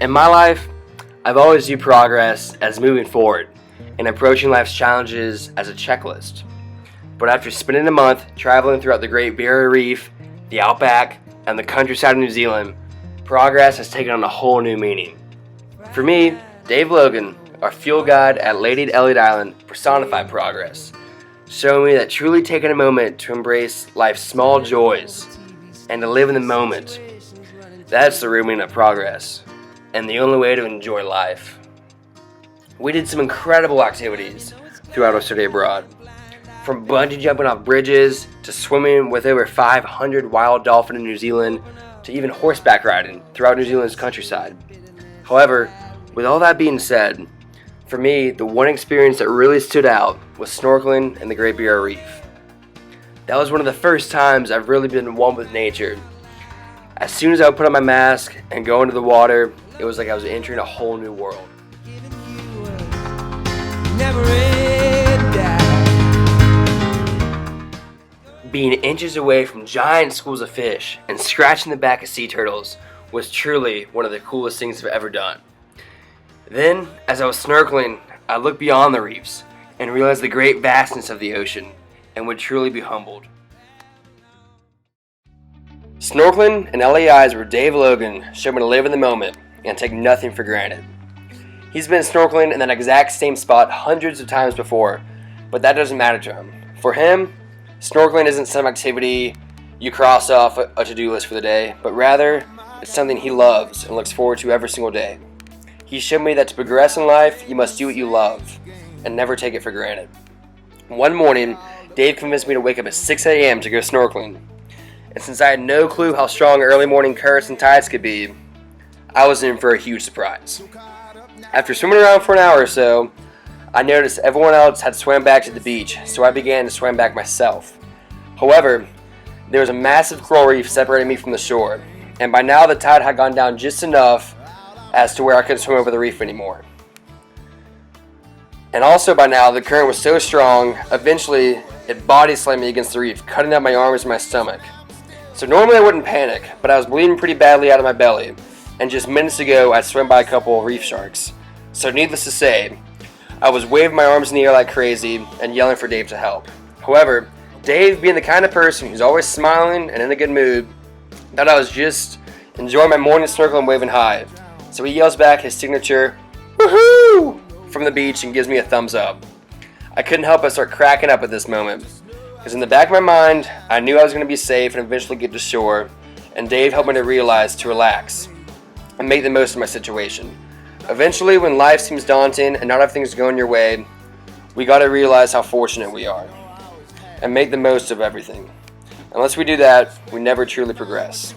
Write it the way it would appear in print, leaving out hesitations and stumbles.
In my life, I've always viewed progress as moving forward and approaching life's challenges as a checklist. But after spending a month traveling throughout the Great Barrier Reef, the Outback, and the countryside of New Zealand, progress has taken on a whole new meaning. For me, Dave Logan, our fuel guide at Lady Elliot Island, personified progress, showing me that truly taking a moment to embrace life's small joys and to live in the moment, that's the real meaning of progress, and the only way to enjoy life. We did some incredible activities throughout our stay abroad, from bungee jumping off bridges to swimming with over 500 wild dolphins in New Zealand to even horseback riding throughout New Zealand's countryside. However, with all that being said, for me, the one experience that really stood out was snorkeling in the Great Barrier Reef. That was one of the first times I've really been one with nature. As soon as I would put on my mask and go into the water, it was like I was entering a whole new world. Being inches away from giant schools of fish and scratching the back of sea turtles was truly one of the coolest things I've ever done. Then, as I was snorkeling, I looked beyond the reefs and realized the great vastness of the ocean and would truly be humbled. Snorkeling and LAIs where Dave Logan showed me to live in the moment and take nothing for granted. He's been snorkeling in that exact same spot hundreds of times before, but that doesn't matter to him. For him, snorkeling isn't some activity you cross off a to-do list for the day, but rather, it's something he loves and looks forward to every single day. He showed me that to progress in life, you must do what you love and never take it for granted. One morning, Dave convinced me to wake up at 6 a.m. to go snorkeling. And since I had no clue how strong early morning currents and tides could be, I was in for a huge surprise. After swimming around for an hour or so, I noticed everyone else had swam back to the beach, so I began to swim back myself. However, there was a massive coral reef separating me from the shore, and by now the tide had gone down just enough as to where I couldn't swim over the reef anymore. And also by now the current was so strong, eventually it body slammed me against the reef, cutting out my arms and my stomach. So normally I wouldn't panic, but I was bleeding pretty badly out of my belly, and just minutes ago I swam by a couple of reef sharks. So needless to say, I was waving my arms in the air like crazy and yelling for Dave to help. However, Dave, being the kind of person who's always smiling and in a good mood, thought I was just enjoying my morning snorkel and waving high. So he yells back his signature, "Woohoo!" from the beach and gives me a thumbs up. I couldn't help but start cracking up at this moment, because in the back of my mind, I knew I was going to be safe and eventually get to shore, and Dave helped me to realize to relax and make the most of my situation. Eventually, when life seems daunting and not everything's going your way, we got to realize how fortunate we are and make the most of everything. Unless we do that, we never truly progress.